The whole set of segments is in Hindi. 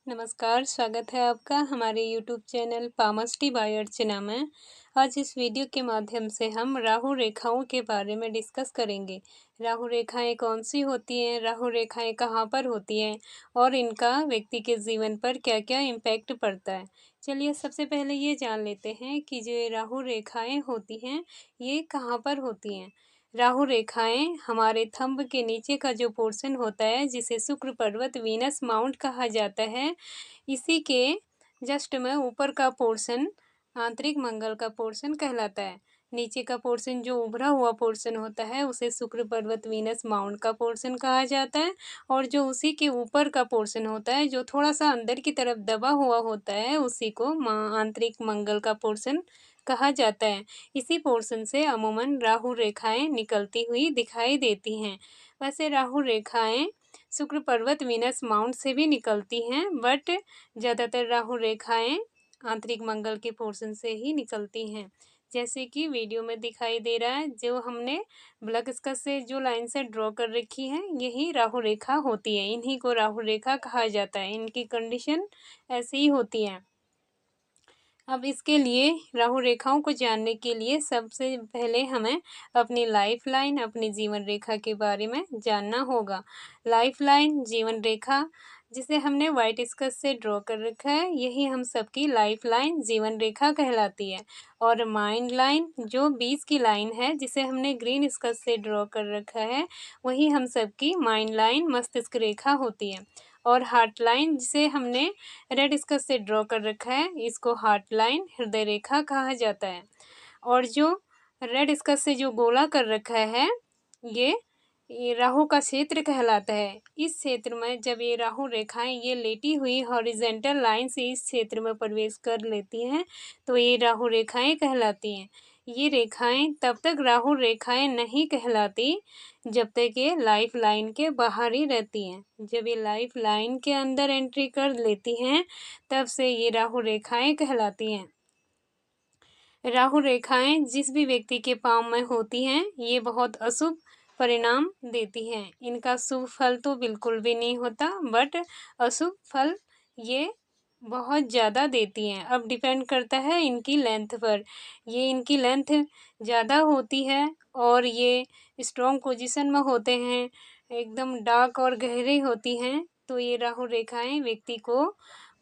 नमस्कार, स्वागत है आपका हमारे यूट्यूब चैनल पामस्टी बाय अर्चना में। आज इस वीडियो के माध्यम से हम राहु रेखाओं के बारे में डिस्कस करेंगे। राहु रेखाएं कौन सी होती हैं, राहु रेखाएं कहाँ पर होती हैं और इनका व्यक्ति के जीवन पर क्या-क्या इम्पैक्ट पड़ता है। चलिए सबसे पहले ये जान लेते हैं कि जो राहु रेखाएं होती हैं, ये कहाँ पर होती हैं। राहु रेखाएं हमारे थंब के नीचे का जो पोर्शन होता है जिसे शुक्र पर्वत वीनस माउंट कहा जाता है, इसी के जस्ट में ऊपर का पोर्शन आंतरिक मंगल का पोर्शन कहलाता है। नीचे का पोर्शन जो उभरा हुआ पोर्शन होता है उसे शुक्र पर्वत वीनस माउंट का पोर्शन कहा जाता है और जो उसी के ऊपर का पोर्शन होता है जो थोड़ा सा अंदर की तरफ दबा हुआ होता है उसी को आंतरिक मंगल का पोर्शन कहा जाता है। इसी पोर्शन से अमूमन राहु रेखाएं निकलती हुई दिखाई देती हैं। वैसे राहु रेखाएं शुक्र पर्वत वीनस माउंट से भी निकलती हैं, बट ज़्यादातर राहु रेखाएं आंतरिक मंगल के पोर्शन से ही निकलती हैं। जैसे कि वीडियो में दिखाई दे रहा है, जो हमने ब्लैक स्केच से जो लाइन से ड्रॉ कर रखी है, यही राहु रेखा होती है। इन्हीं को राहु रेखा कहा जाता है। इनकी कंडीशन ऐसी ही होती है। अब इसके लिए राहु रेखाओं को जानने के लिए सबसे पहले हमें अपनी लाइफ लाइन, अपनी जीवन रेखा के बारे में जानना होगा। लाइफ लाइन, जीवन रेखा, जिसे हमने वाइट स्केच से ड्रॉ कर रखा है, यही हम सबकी लाइफ लाइन, जीवन रेखा कहलाती है। और माइंड लाइन, जो बीच की लाइन है, जिसे हमने ग्रीन स्केच से ड्रॉ कर रखा है, वही हम सबकी माइंड लाइन, मस्तिष्क रेखा होती है। और हार्ट लाइन, जिसे हमने रेड स्केच से ड्रॉ कर रखा है, इसको हार्ट लाइन, हृदय रेखा कहा जाता है। और जो रेड स्केच से जो गोला कर रखा है, ये राहु का क्षेत्र कहलाता है। इस क्षेत्र में जब ये राहु रेखाएं ये लेटी हुई हॉरिजेंटल लाइन से इस क्षेत्र में प्रवेश कर लेती हैं, तो ये राहु रेखाएं कहलाती हैं। ये रेखाएं तब तक राहु रेखाएं नहीं कहलाती जब तक ये लाइफ लाइन के बाहर ही रहती हैं। जब ये लाइफ लाइन के अंदर एंट्री कर लेती हैं, तब से ये राहु रेखाएं कहलाती हैं। राहु रेखाएं जिस भी व्यक्ति के पाँव में होती हैं, ये बहुत अशुभ परिणाम देती हैं। इनका शुभ फल तो बिल्कुल भी नहीं होता, बट अशुभ फल ये बहुत ज़्यादा देती हैं। अब डिपेंड करता है इनकी लेंथ पर। ये इनकी लेंथ ज़्यादा होती है और ये स्ट्रॉन्ग पोजीशन में होते हैं, एकदम डार्क और गहरी होती हैं, तो ये राहु रेखाएं व्यक्ति को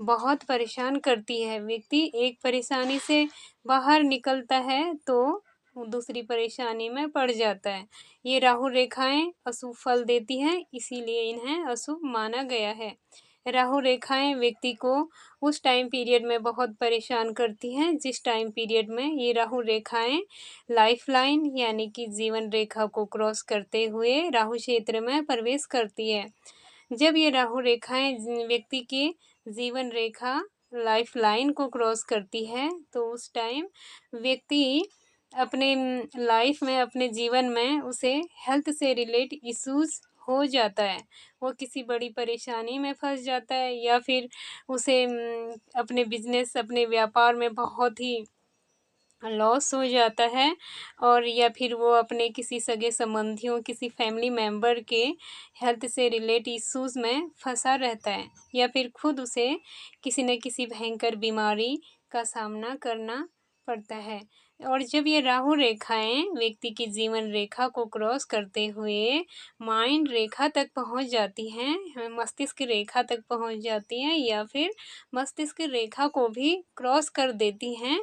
बहुत परेशान करती है। व्यक्ति एक परेशानी से बाहर निकलता है तो दूसरी परेशानी में पड़ जाता है। ये राहु रेखाएं अशुभ फल देती हैं, इसीलिए इन्हें अशुभ माना गया है। राहु रेखाएं व्यक्ति को उस टाइम पीरियड में बहुत परेशान करती हैं जिस टाइम पीरियड में ये राहु रेखाएं लाइफ लाइन यानी कि जीवन रेखा को क्रॉस करते हुए राहु क्षेत्र में प्रवेश करती है। जब ये राहु रेखाएं व्यक्ति की जीवन रेखा लाइफ लाइन को क्रॉस करती है, तो उस टाइम व्यक्ति अपने लाइफ में, अपने जीवन में उसे हेल्थ से रिलेट इश्यूज हो जाता है। वो किसी बड़ी परेशानी में फंस जाता है या फिर उसे अपने बिजनेस, अपने व्यापार में बहुत ही लॉस हो जाता है, और या फिर वो अपने किसी सगे संबंधियों, किसी फैमिली मेम्बर के हेल्थ से रिलेट इश्यूज़ में फंसा रहता है, या फिर खुद उसे किसी न किसी भयंकर बीमारी का सामना करना पड़ता है। और जब ये राहु रेखाएं व्यक्ति की जीवन रेखा को क्रॉस करते हुए माइंड रेखा तक पहुंच जाती हैं, मस्तिष्क रेखा तक पहुंच जाती हैं, या फिर मस्तिष्क रेखा को भी क्रॉस कर देती हैं,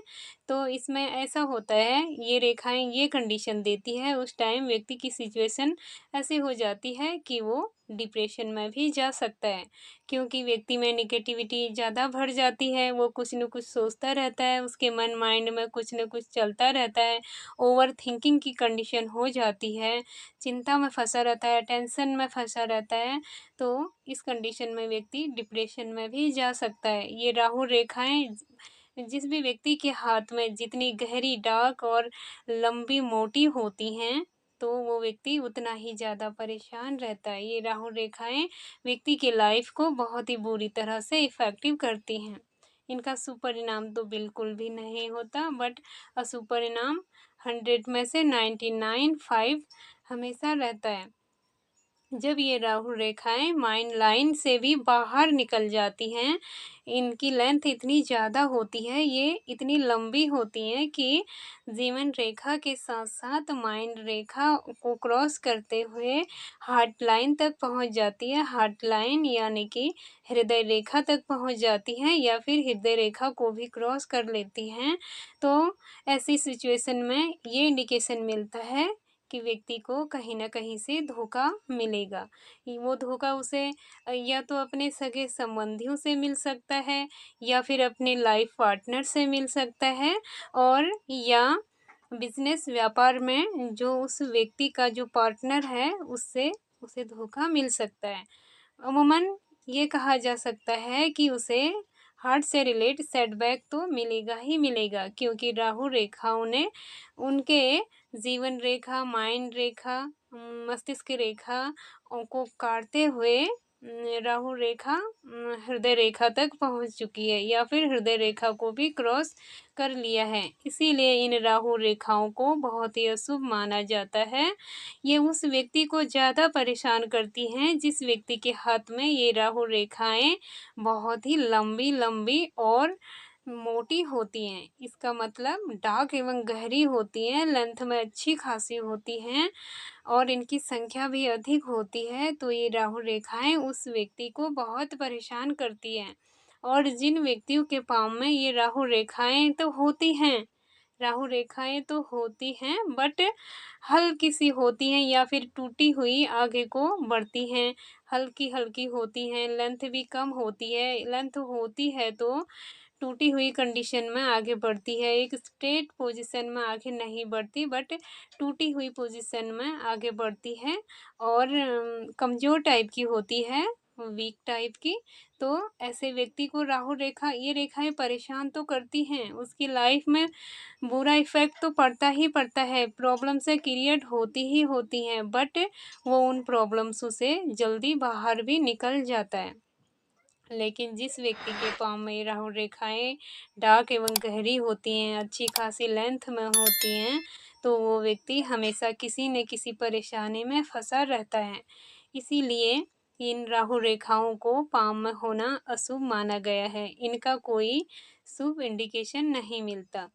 तो इसमें ऐसा होता है, ये रेखाएं ये कंडीशन देती है, उस टाइम व्यक्ति की सिचुएशन ऐसी हो जाती है कि वो डिप्रेशन में भी जा सकता है, क्योंकि व्यक्ति में निगेटिविटी ज़्यादा बढ़ जाती है। वो कुछ न कुछ सोचता रहता है, उसके मन माइंड में कुछ न कुछ चलता रहता है, ओवर थिंकिंग की कंडीशन हो जाती है, चिंता में फंसा रहता है, टेंशन में फंसा रहता है, तो इस कंडीशन में व्यक्ति डिप्रेशन में भी जा सकता है। ये राहु रेखाएं जिस भी व्यक्ति के हाथ में जितनी गहरी, डार्क और लंबी, मोटी होती हैं, तो वो व्यक्ति उतना ही ज़्यादा परेशान रहता है। ये राहु रेखाएं व्यक्ति की लाइफ को बहुत ही बुरी तरह से इफ़ेक्टिव करती हैं। इनका शुभ परिणाम तो बिल्कुल भी नहीं होता, बट अशुभ परिणाम 100 में से 99.5 हमेशा रहता है। जब ये राहु रेखाएं माइंड लाइन से भी बाहर निकल जाती हैं, इनकी लेंथ इतनी ज़्यादा होती है, ये इतनी लंबी होती हैं कि जीवन रेखा के साथ साथ माइंड रेखा को क्रॉस करते हुए हार्ट लाइन तक पहुंच जाती है। हार्ट लाइन यानी कि हृदय रेखा तक पहुंच जाती हैं या फिर हृदय रेखा को भी क्रॉस कर लेती हैं। तो ऐसी सिचुएशन में ये इंडिकेशन मिलता है कि व्यक्ति को कहीं न कहीं से धोखा मिलेगा। वो धोखा उसे या तो अपने सगे संबंधियों से मिल सकता है या फिर अपने लाइफ पार्टनर से मिल सकता है, और या बिज़नेस व्यापार में जो उस व्यक्ति का जो पार्टनर है उससे उसे धोखा मिल सकता है। अमूमन ये कहा जा सकता है कि उसे हार्ट से रिलेट सेटबैक तो मिलेगा ही मिलेगा, क्योंकि राहु रेखाओं ने उनके जीवन रेखा, माइंड रेखा, मस्तिष्क रेखा को काटते हुए राहु रेखा हृदय रेखा तक पहुंच चुकी है या फिर हृदय रेखा को भी क्रॉस कर लिया है। इसीलिए इन राहु रेखाओं को बहुत ही अशुभ माना जाता है। ये उस व्यक्ति को ज़्यादा परेशान करती हैं जिस व्यक्ति के हाथ में ये राहु रेखाएं बहुत ही लंबी लंबी और मोटी होती हैं। इसका मतलब डार्क एवं गहरी होती हैं, लेंथ में अच्छी खासी होती हैं और इनकी संख्या भी अधिक होती है। तो ये राहु रेखाएं उस व्यक्ति को बहुत परेशान करती हैं। और जिन व्यक्तियों के पाँव में ये राहु रेखाएं तो होती हैं, राहु रेखाएं तो होती हैं बट हल्की सी होती हैं या फिर टूटी हुई आगे को बढ़ती हैं, हल्की हल्की होती हैं, लेंथ भी कम होती है। लेंथ होती है तो टूटी हुई कंडीशन में आगे बढ़ती है, एक स्ट्रेट पोजीशन में आगे नहीं बढ़ती बट टूटी हुई पोजीशन में आगे बढ़ती है और कमज़ोर टाइप की होती है, वीक टाइप की। तो ऐसे व्यक्ति को राहु रेखा ये रेखाएं परेशान तो करती हैं, उसकी लाइफ में बुरा इफ़ेक्ट तो पड़ता ही पड़ता है, प्रॉब्लम से क्रिएट होती ही होती हैं बट वो उन प्रॉब्लम्सों से जल्दी बाहर भी निकल जाता है। लेकिन जिस व्यक्ति के पाँव में राहु रेखाएं डार्क एवं गहरी होती हैं, अच्छी खासी लेंथ में होती हैं, तो वो व्यक्ति हमेशा किसी न किसी परेशानी में फंसा रहता है। इसीलिए इन राहु रेखाओं को पाँव में होना अशुभ माना गया है, इनका कोई शुभ इंडिकेशन नहीं मिलता।